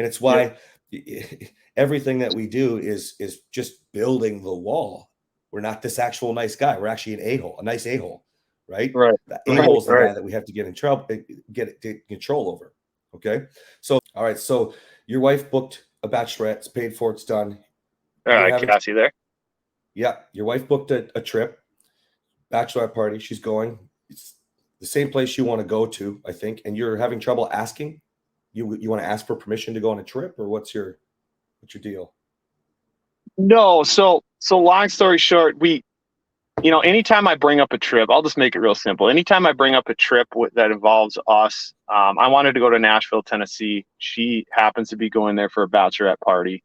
And it's why everything that we do is just building the wall. We're not this actual nice guy. We're actually an a-hole, a nice a-hole, right? Right. The Right. a-hole is the Right. guy that we have to get in trouble, get control over. Okay. So, all right. So your wife booked a bachelorette. It's paid for. It's done. All You're right, having, Cassie there. yeah, your wife booked a trip, bachelorette party. She's going. It's the same place you want to go to, I think. And you're having trouble asking. You want to ask for permission to go on a trip, or what's your deal? No, so long story short, anytime I bring up a trip, I'll just make it real simple. Anytime I bring up a trip that involves us, I wanted to go to Nashville, Tennessee. She happens to be going there for a bachelorette party.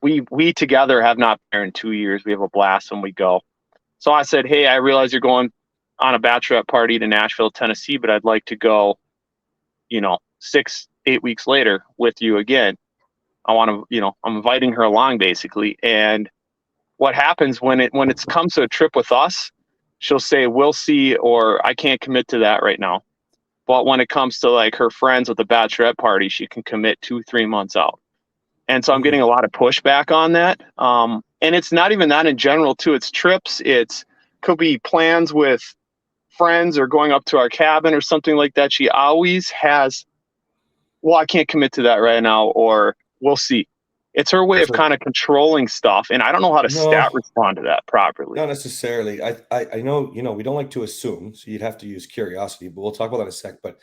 We together have not been there in 2 years. We have a blast when we go. So I said, hey, I realize you're going on a bachelorette party to Nashville, Tennessee, but I'd like to go, 6-8 weeks later with you again. I want to, I'm inviting her along basically. And what happens when it comes to a trip with us, she'll say, we'll see, or I can't commit to that right now. But when it comes to like her friends with the bachelorette party, she can commit 2-3 months out. And so I'm getting a lot of pushback on that. And it's not even that in general too. It's trips. Could be plans with friends or going up to our cabin or something like that. She always has, well, I can't commit to that right now, or we'll see. It's her way of kind of controlling stuff, and I don't know how to No, respond to that properly. not necessarily. I know, we don't like to assume, so you'd have to use curiosity, but we'll talk about that in a sec. But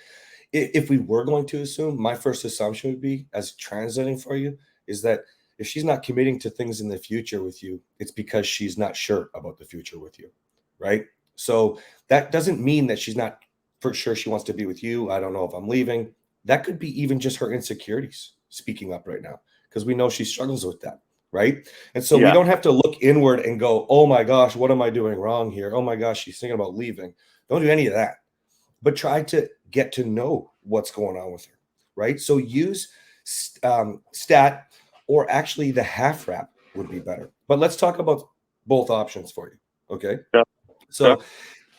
if we were going to assume, my first assumption would be, as translating for you, is that if she's not committing to things in the future with you, it's because she's not sure about the future with you, right? So that doesn't mean that she's not for sure she wants to be with you. I don't know if I'm leaving. That could be even just her insecurities speaking up right now, because we know she struggles with that, right? And so we don't have to look inward and go, oh my gosh, what am I doing wrong here? Oh my gosh, she's thinking about leaving. Don't do any of that, but try to get to know what's going on with her, right? So use stat, or actually the half wrap would be better. But let's talk about both options for you, okay? Yeah. So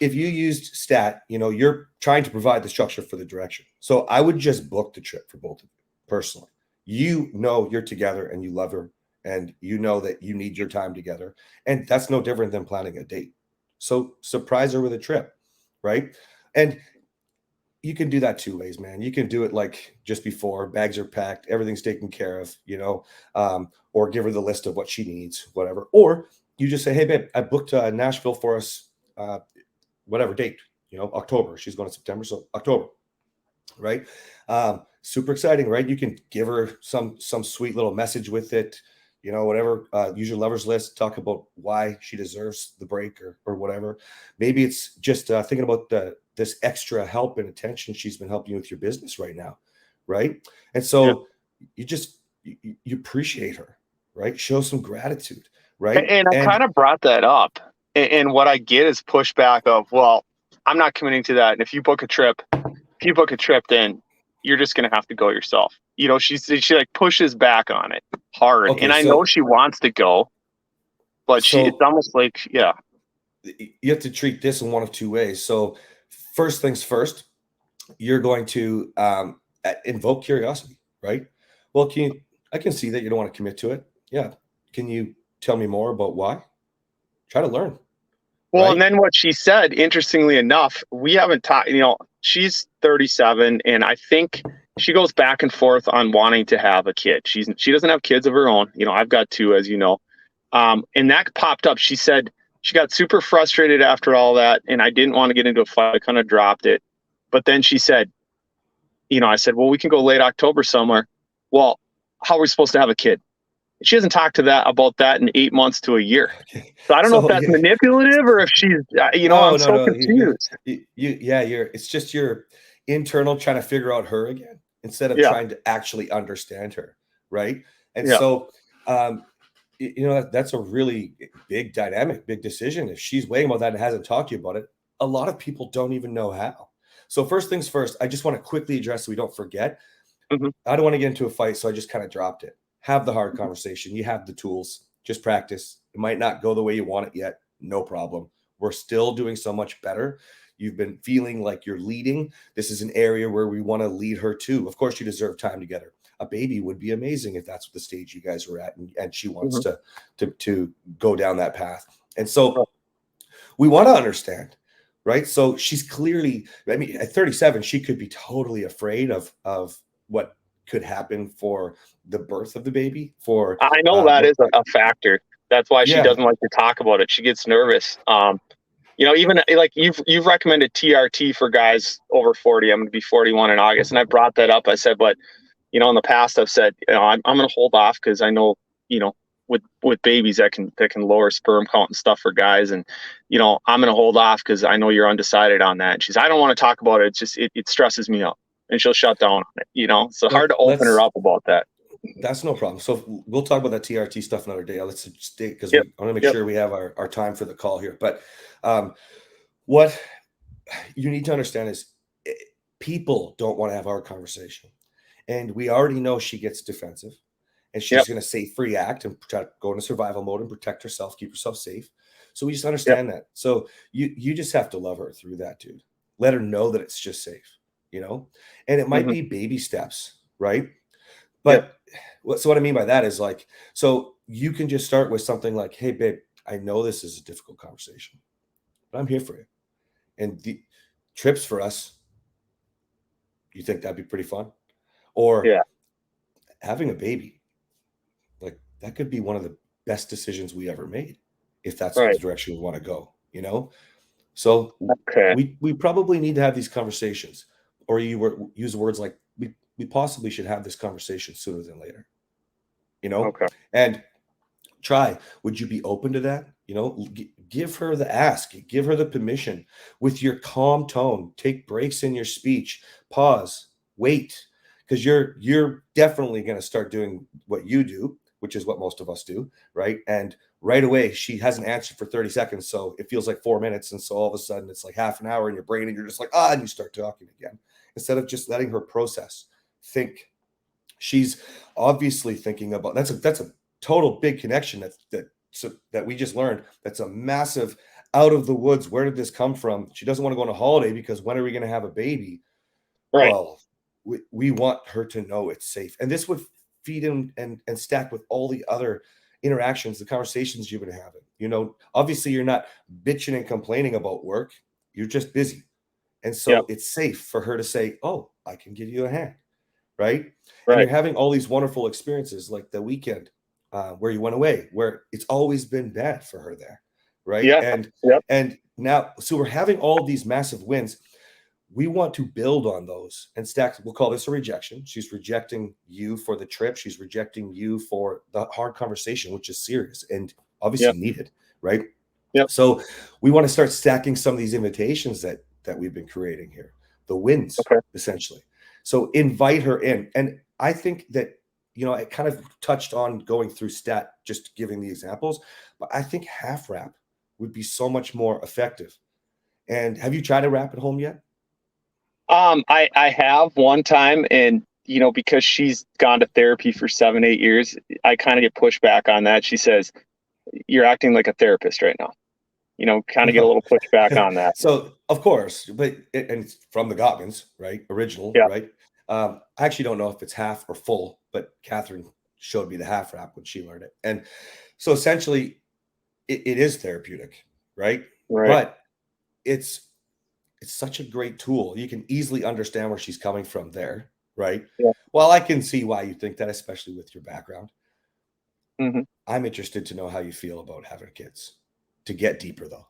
if you used stat, you're trying to provide the structure for the direction. So I would just book the trip for both of you personally. You're together and you love her, and you know that you need your time together. And that's no different than planning a date. So surprise her with a trip, right? And you can do that two ways, man. You can do it like just before, bags are packed, everything's taken care of, or give her the list of what she needs, whatever. Or you just say, hey, babe, I booked Nashville for us, whatever date, October. She's going to September, so October, right? Super exciting, right? You can give her some sweet little message with it, whatever. Use your lover's list, talk about why she deserves the break or whatever. Maybe it's just thinking about this extra help and attention she's been helping you with your business right now, right? And so you appreciate her, right? Show some gratitude, right? And I kind of brought that up, and what I get is pushback of, well, I'm not committing to that, and if you book a trip, then you're just going to have to go yourself. She like pushes back on it hard. Okay, and I know she wants to go, but it's almost like, you have to treat this in one of two ways. So first things first, you're going to invoke curiosity, right? Well, I can see that you don't want to commit to it. Yeah. Can you tell me more about why? Try to learn. Well, right? And then what she said, interestingly enough, we haven't talked, she's 37, and I think she goes back and forth on wanting to have a kid. She doesn't have kids of her own. I've got two, as you know. And that popped up. She said she got super frustrated after all that, and I didn't want to get into a fight. I kind of dropped it. But then she said, I said, well, we can go late October somewhere. Well, how are we supposed to have a kid? She hasn't talked about that in 8 months to a year. Okay. So I don't know if that's manipulative or if she's, I'm so confused. It's just your internal trying to figure out her again instead of trying to actually understand her, right? And so, that's a really big dynamic, big decision. If she's weighing about that and hasn't talked to you about it, a lot of people don't even know how. So first things first, I just want to quickly address so we don't forget. Mm-hmm. I don't want to get into a fight, so I just kind of dropped it. Have the hard conversation. You have the tools. Just practice. It might not go the way you want it yet. No problem. We're still doing so much better. You've been feeling like you're leading. This is an area where we want to lead her too. Of course, you deserve time together. a baby would be amazing if that's the stage you guys are at, and she wants Mm-hmm. to go down that path. And so we want to understand, right? So she's clearly, I mean, at 37, she could be totally afraid of what could happen for the birth of the baby. For I know that what, is a factor. That's why she yeah, doesn't like to talk about it. She gets nervous. Even like you've recommended TRT for guys over 40. I'm going to be 41 in August, and I brought that up. I said, but in the past I've said, I'm going to hold off because I know, with babies that can lower sperm count and stuff for guys, and I'm going to hold off because I know you're undecided on that. And she's, I don't want to talk about it. It's just it stresses me out, and she'll shut down on it. So hard to open her up about that. That's no problem. So we'll talk about that TRT stuff another day. Let's stay, because Yep. I want to make Yep. sure we have our time for the call here. But what you need to understand is people don't want to have our conversation. And we already know she gets defensive, and she's Yep. going to safe react and try to go into survival mode and protect herself, keep herself safe. So we just Yep. understand that. So you just have to love her through that, dude. Let her know that it's just safe, and it might be baby steps, right? But so what I mean by that is, like, so you can just start with something like, hey, babe, I know this is a difficult conversation, but I'm here for you. And the trips for us, you think that'd be pretty fun? Or Yeah. having a baby, like, that could be one of the best decisions we ever made, if that's the Right. direction we want to go, So Okay. we probably need to have these conversations, or use words like, we possibly should have this conversation sooner than later, Okay. and try, would you be open to that? Give her the ask, give her the permission with your calm tone. Take breaks in your speech, pause, wait, because you're definitely going to start doing what you do, which is what most of us do, right? And right away, she hasn't answered for 30 seconds, so it feels like 4 minutes, and so all of a sudden it's like half an hour in your brain, and you're just like, and you start talking again, instead of just letting her process, think. She's obviously thinking about, that's a total big connection that we just learned. That's a massive out of the woods. Where did this come from? She doesn't want to go on a holiday because when are we going to have a baby? Right. Well, we want her to know it's safe, and this would feed in and stack with all the other interactions, the conversations you've been having. Obviously you're not bitching and complaining about work. You're just busy, and so Yep. it's safe for her to say, oh, I can give you a hand. Right. And Right. you're having all these wonderful experiences, like the weekend where you went away, where it's always been bad for her there. Right. Yeah. Yep. And now, so we're having all these massive wins. We want to build on those and stack. We'll call this a rejection. She's rejecting you for the trip. She's rejecting you for the hard conversation, which is serious and obviously needed. Right. Yep. So we want to start stacking some of these invitations that we've been creating here, the wins, essentially. So invite her in. And I think that, I kind of touched on going through stat, just giving the examples, but I think half wrap would be so much more effective. And have you tried a wrap at home yet? I have one time, and because she's gone to therapy for 7-8 years, I kind of get pushback on that. She says, you're acting like a therapist right now. Kind of get a little pushback on that. So, of course, and it's from the Goggins, right? Original, right? I actually don't know if it's half or full, but Catherine showed me the half wrap when she learned it. And so essentially it is therapeutic, right? But it's such a great tool. You can easily understand where she's coming from there, right? Yeah. Well, I can see why you think that, especially with your background. Mm-hmm. I'm interested to know how you feel about having kids, to get deeper though.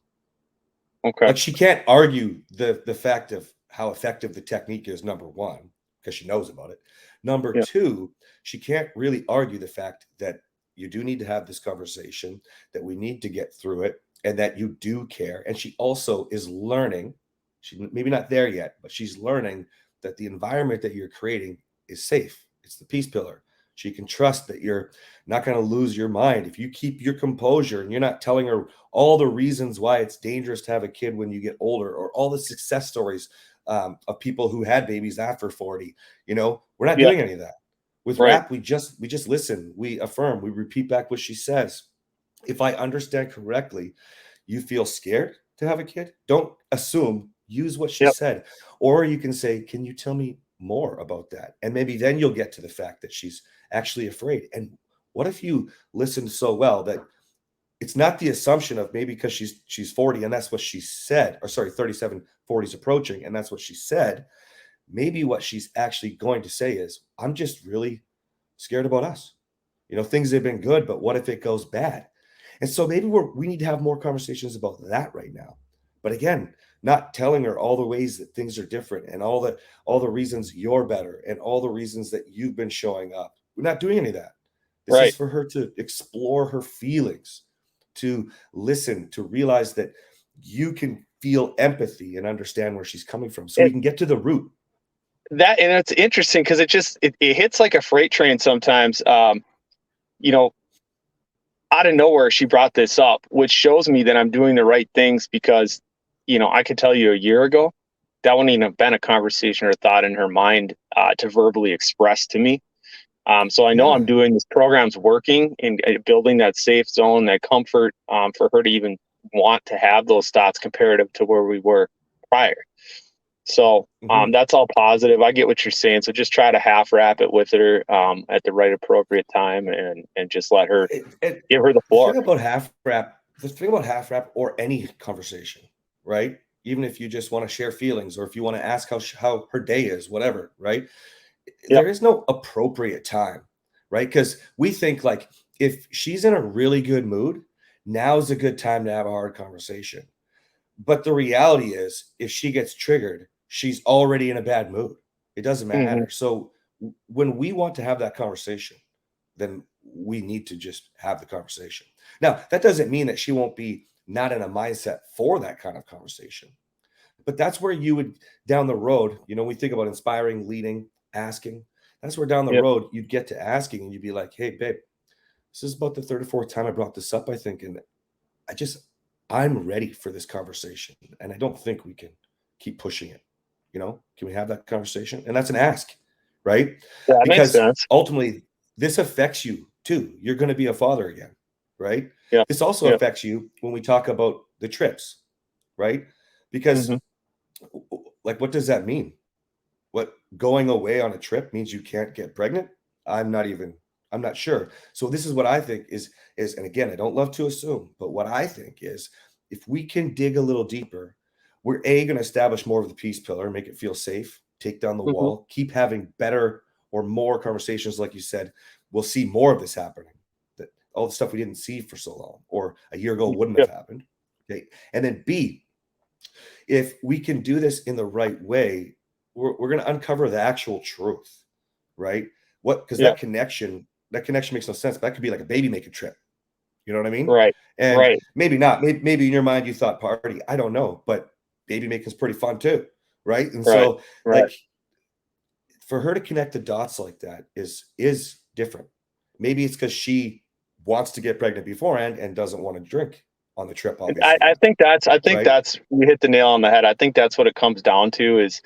Okay. Like, she can't argue the fact of how effective the technique is, number one, because she knows about it. Number two, she can't really argue the fact that you do need to have this conversation, that we need to get through it, and that you do care. And she also is learning, she maybe not there yet, but she's learning that the environment that you're creating is safe. It's the peace pillar. She can trust that you're not going to lose your mind if you keep your composure and you're not telling her all the reasons why it's dangerous to have a kid when you get older, or all the success stories of people who had babies after 40. We're not doing any of that. With rap, we just listen, we affirm, we repeat back what she says. If I understand correctly, you feel scared to have a kid. Don't assume, use what she said. Or you can say, can you tell me more about that. And maybe then you'll get to the fact that she's actually afraid. And what if you listened so well that it's not the assumption of maybe because she's 40 and that's what she said, or sorry, 37, 40 is approaching, and that's what she said. Maybe what she's actually going to say is, I'm just really scared about us. Things have been good, but what if it goes bad? And so maybe we need to have more conversations about that right now. But again, not telling her all the ways that things are different and all the reasons you're better and all the reasons that you've been showing up. We're not doing any of that. This is for her to explore her feelings, to listen, to realize that you can feel empathy and understand where she's coming from, so we can get to the root. And it's interesting because it hits like a freight train sometimes. Out of nowhere, she brought this up, which shows me that I'm doing the right things, because, I could tell you a year ago, that wouldn't even have been a conversation or thought in her mind to verbally express to me. So I know I'm doing this program's working and building that safe zone, that comfort for her to even want to have those thoughts comparative to where we were prior. So that's all positive. I get what you're saying. So just try to half wrap it with her at the right appropriate time, and just let her give her the floor. The thing about half wrap or any conversation, right? Even if you just want to share feelings, or if you want to ask how her day is, whatever, right? There is no appropriate time, right? Because we think like, if she's in a really good mood, now's a good time to have a hard conversation. But the reality is, if she gets triggered, she's already in a bad mood. It doesn't matter. So when we want to have that conversation, then we need to just have the conversation. Now, that doesn't mean that she won't be not in a mindset for that kind of conversation. But that's where you would, down the road, we think about inspiring, leading, asking. That's where down the road you'd get to asking, and you'd be like, hey, babe, this is about the third or fourth time I brought this up, I think. And I'm ready for this conversation. And I don't think we can keep pushing it. Can we have that conversation? And that's an ask, right? Yeah, because makes sense. Ultimately, this affects you too. You're going to be a father again, right? Yeah. This also affects you when we talk about the trips, right? Because like, what does that mean? What, going away on a trip means you can't get pregnant? I'm not sure. So this is what I think is, and again, I don't love to assume, but what I think is, if we can dig a little deeper, we're going to establish more of the peace pillar, make it feel safe, take down the wall, keep having better or more conversations. Like you said, we'll see more of this happening, that all the stuff we didn't see for so long, or a year ago wouldn't have happened. Okay. And then B, if we can do this in the right way, we're going to uncover the actual truth, right? Because that connection makes no sense. But that could be like a baby making trip. You know what I mean? Right. And maybe not. Maybe in your mind you thought party. I don't know, but baby making is pretty fun too, right? And so, like, for her to connect the dots like that is different. Maybe it's because she wants to get pregnant beforehand and doesn't want to drink on the trip. Obviously, I think that's you hit the nail on the head. I think that's what it comes down to is,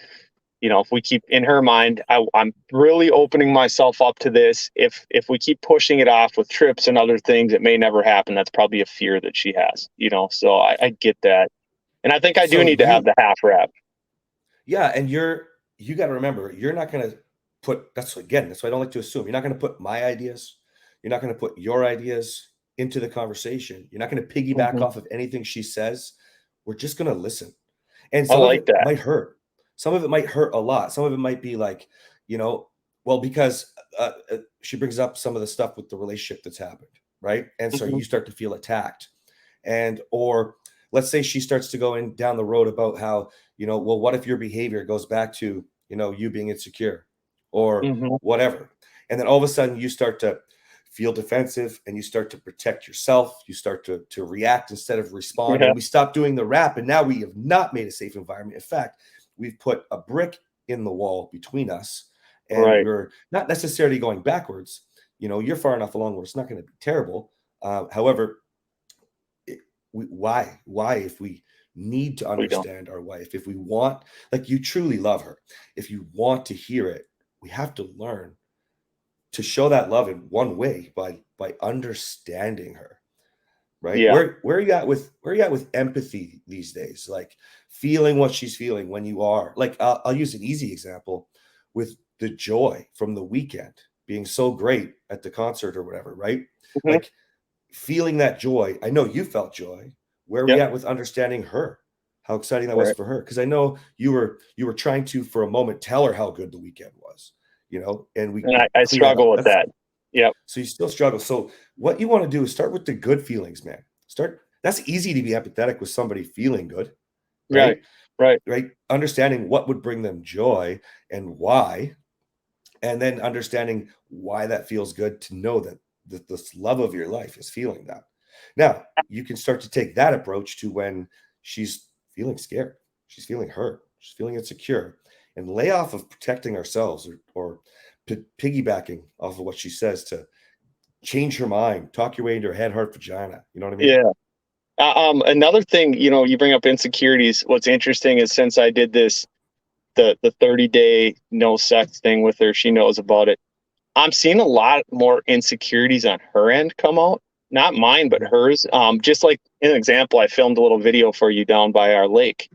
if we keep in her mind, I'm really opening myself up to this. If we keep pushing it off with trips and other things, it may never happen. That's probably a fear that she has, So I get that. And I think I do need to have the half wrap. Yeah. And you got to remember, you're not going to put, that's why I don't like to assume. You're not going to put my ideas. You're not going to put your ideas into the conversation. You're not going to piggyback off of anything she says. We're just going to listen. And some of it might hurt. Some of it might hurt a lot. Some of it might be like, because she brings up some of the stuff with the relationship that's happened, right? And so you start to feel attacked. Or let's say she starts to go down the road about how, what if your behavior goes back to, you being insecure or whatever. And then all of a sudden you start to feel defensive and you start to protect yourself. You start to react instead of respond. And we stop doing the wrap. And now we have not made a safe environment. In fact, we've put a brick in the wall between us, and we're not necessarily going backwards. You're far enough along where it's not going to be terrible. However, why, if we need to understand our wife, if we want, like, you truly love her, if you want to hear it, we have to learn to show that love in one way, by understanding her. Right. Yeah. Where are you at with empathy these days? Like, feeling what she's feeling when you are like, I'll use an easy example. with the joy from the weekend being so great at the concert or whatever, right? Mhm. Like feeling that joy. I know you felt joy. Where are we Yep. at with understanding her? How exciting that was Right. for her. Because I know you were trying to, for a moment, tell her how good the weekend was, and we And I clean that struggle up. with that. Yep. So you still struggle. So what you want to do is start with the good feelings, man. That's easy to be empathetic with somebody feeling good, Right. right? Right. Right. Understanding what would bring them joy and why, and then understanding why that feels good to know that this love of your life is feeling that. Now, you can start to take that approach to when she's feeling scared, she's feeling hurt, she's feeling insecure, and lay off of protecting ourselves or piggybacking off of what she says to change her mind, talk your way into her head, heart, vagina. You know what I mean? Yeah. Another thing, you bring up insecurities. What's interesting is since I did the 30-day no sex thing with her, she knows about it. I'm seeing a lot more insecurities on her end come out. Not mine, but Mhm. hers. Just like an example, I filmed a little video for you down by our lake,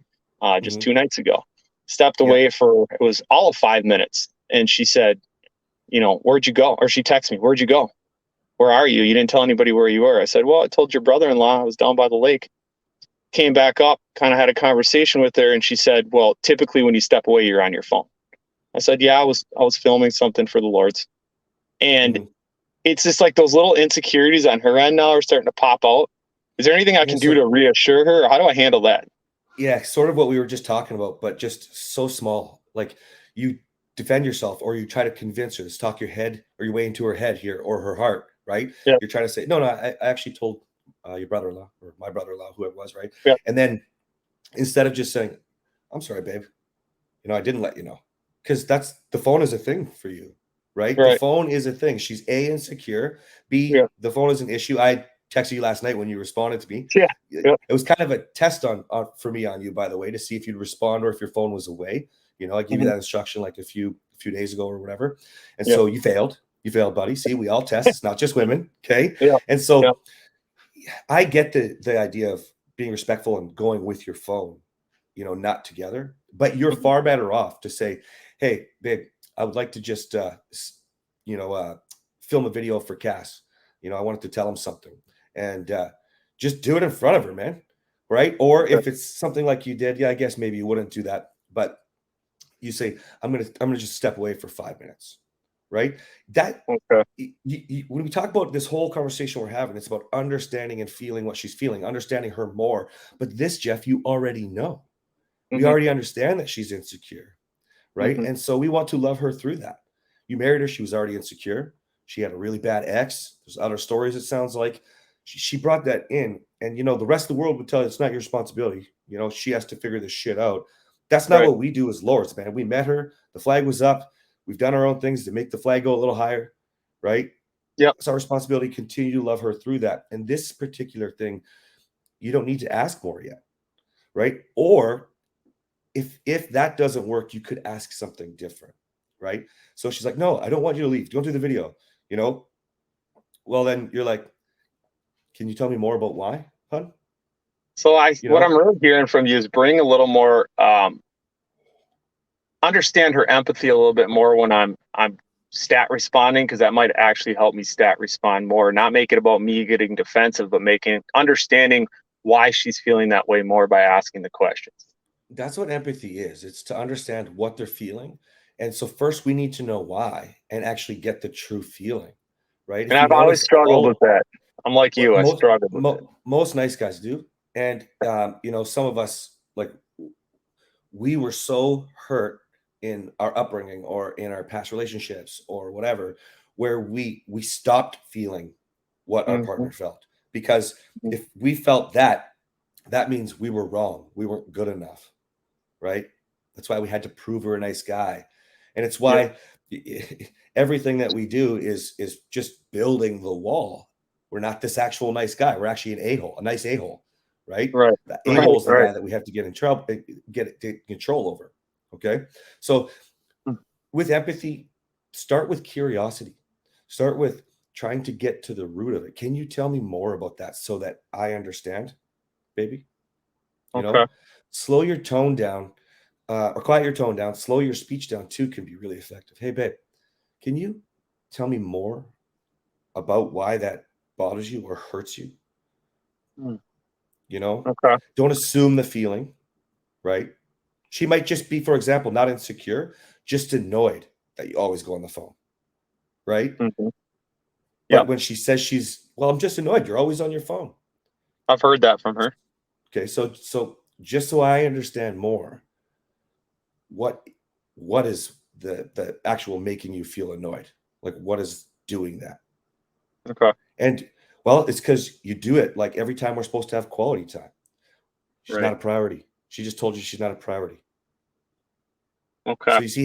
just Mhm. 2 nights ago. Stepped Yeah. away for it was all of 5 minutes, and she said, "Where'd you go?" Or she texted me, "Where'd you go? Where are you? You didn't tell anybody where you were." I said, "Well, I told your brother-in-law I was down by the lake." Came back up, kind of had a conversation with her, and she said, "Well, typically when you step away, you're on your phone." I said, "Yeah, I was filming something for the Lord's." And Mhm. it's just like those little insecurities on her end now are starting to pop out. Is there anything I Yeah. can do to reassure her, or how do I handle that? Yeah, sort of what we were just talking about, but just so small. Like you defend yourself or you try to convince her to talk your head or your way into her head here or her heart, right? Yeah, You're trying to say, no, no, I actually told your brother-in-law or my brother-in-law, who it was, right? yeah, And then instead of just saying, I'm sorry, babe, I didn't let you know. Because the phone is a thing for you, right? The right, phone is a thing. She's A, insecure. B, yeah, the phone is an issue. I texted you last night when you responded to me. yeah, yeah, It was kind of a test for me on you, by the way, to see if you'd respond or if your phone was away. I gave you mhm, that instruction like a few days ago or whatever. And yeah, so you failed. You failed, buddy. See, we all test. It's not just women. Okay. yeah, And yeah, so I get the idea of being respectful and going with your phone, not together, but you're mhm, far better off to say, hey, babe, I would like to just, you know, uh, film a video for Cass. I wanted to tell him something and just do it in front of her, man. Right. Or okay, if it's something like you did, yeah, I guess maybe you wouldn't do that, but you say, I'm gonna just step away for 5 minutes. Right. That okay, when we talk about this whole conversation we're having, it's about understanding and feeling what she's feeling, understanding her more. But this, Jeff, you already know. We mhm, already understand that she's insecure, right? mhm, And so we want to love her through that. You married her, she was already insecure. She had a really bad ex. There's other stories, it sounds like. She brought that in. And, the rest of the world would tell you it's not your responsibility. She has to figure this shit out. That's not right, what we do as lords, man. We met her, the flag was up. We've done our own things to make the flag go a little higher, right? yep, It's our responsibility to continue to love her through that. And this particular thing, you don't need to ask more yet, right? Or if that doesn't work, you could ask something different, right? So she's like, "No, I don't want you to leave. Don't do the video." You know. Well, then you're like, "Can you tell me more about why, hun?" so I You what know. I'm really hearing from you is bring a little more understand her empathy a little bit more when I'm stat responding, because that might actually help me stat respond more, not make it about me getting defensive, but making understanding why she's feeling that way more by asking the questions. That's what empathy is. It's to understand what they're feeling. And so first we need to know why and actually get the true feeling, right? And If you I've always notice struggled with all that. I'm like what you, I struggled with it. most nice guys do. And some of us like we were so hurt in our upbringing or in our past relationships or whatever where we stopped feeling what our Mhm, partner felt because mhm. if we felt that means we were wrong, we weren't good enough, right? That's why we had to prove we're a nice guy, and it's Yep, why everything that we do is just building the wall. We're not this actual nice guy, we're actually an a-hole, a nice a-hole, right? right, The right, a-hole is the right. guy that we have to get in trouble, get control over. Okay, so Mm, with empathy, start with curiosity, start with trying to get to the root of it. Can you tell me more about that so that I understand, baby? you okay. know Slow your tone down. or quiet your tone down, slow your speech down too can be really effective. Hey, babe, can you tell me more about why that bothers you or hurts you? Mm. You know, Okay. don't assume the feeling, right? She might just be, for example, not insecure, just annoyed that you always go on the phone, right? Hmm. But Yep. when she says well, I'm just annoyed, you're always on your phone. I've heard that from her. Okay, so just so I understand more, what what is the actual making you feel annoyed? Like what is doing that? Okay. And well, it's because you do it like every time we're supposed to have quality time. She's not Right. a priority. She just told you she's not a priority. Okay. So you see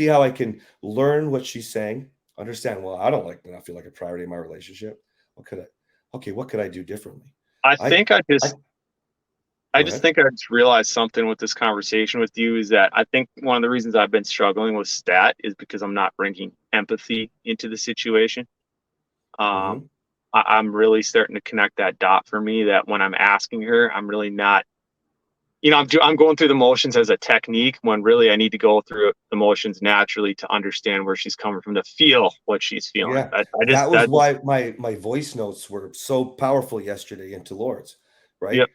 how I can learn what she's saying, understand, well, I don't like to not feel like a priority in my relationship. What could I do differently? I I think I I just I Go just ahead. think I just realized something with this conversation with you is that I think one of the reasons I've been struggling with stat is because I'm not bringing empathy into the situation. Um, Hmm. I'm really starting to connect that dot for me that when I'm asking her, I'm really not, I'm going through the motions as a technique when really I need to go through the motions naturally to understand where she's coming from, to feel what she's feeling. Yeah, I just, that was that just, why my voice notes were so powerful yesterday into Lords, right? yep.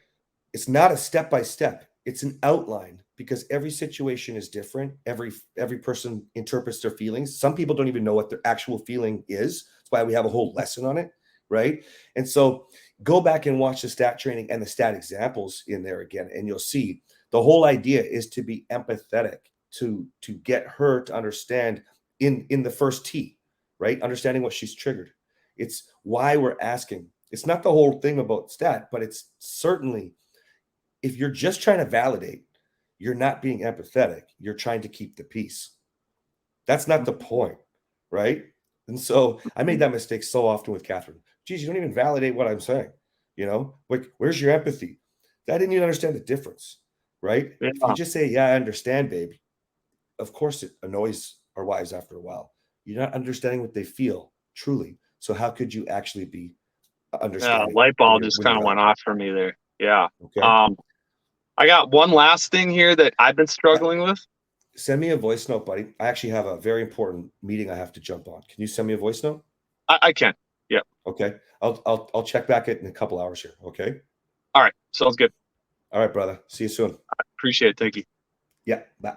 It's not a step by step, it's an outline because every situation is different. Every person interprets their feelings. Some people don't even know what their actual feeling is. That's why we have a whole lesson on it, right? And so go back and watch the stat training and the stat examples in there again, and you'll see the whole idea is to be empathetic, to get her to understand in the first T, right? Understanding what she's triggered. It's why we're asking. It's not the whole thing about stat, but it's certainly, if you're just trying to validate, you're not being empathetic. You're trying to keep the peace. That's not the point, right? And so I made that mistake so often with Catherine. Geez, you don't even validate what I'm saying. Like, where's your empathy? I didn't even understand the difference, right? If you Yeah. just say, yeah, I understand, babe, of course it annoys our wives after a while. You're not understanding what they feel truly. So how could you actually be Yeah. understanding Light when bulb you're just when you're kind of not? went off for me there. Yeah. Okay. Um, I got one last thing here that I've been Uh, struggling with. Send me a voice note, buddy. I actually have a very important meeting I have to jump on. Can you send me a voice note? I can. Yep. Okay. I'll check back it in a couple hours here. Okay. All right. Sounds good. All right, brother. See you soon. Appreciate it. Thank you. Yeah. Bye.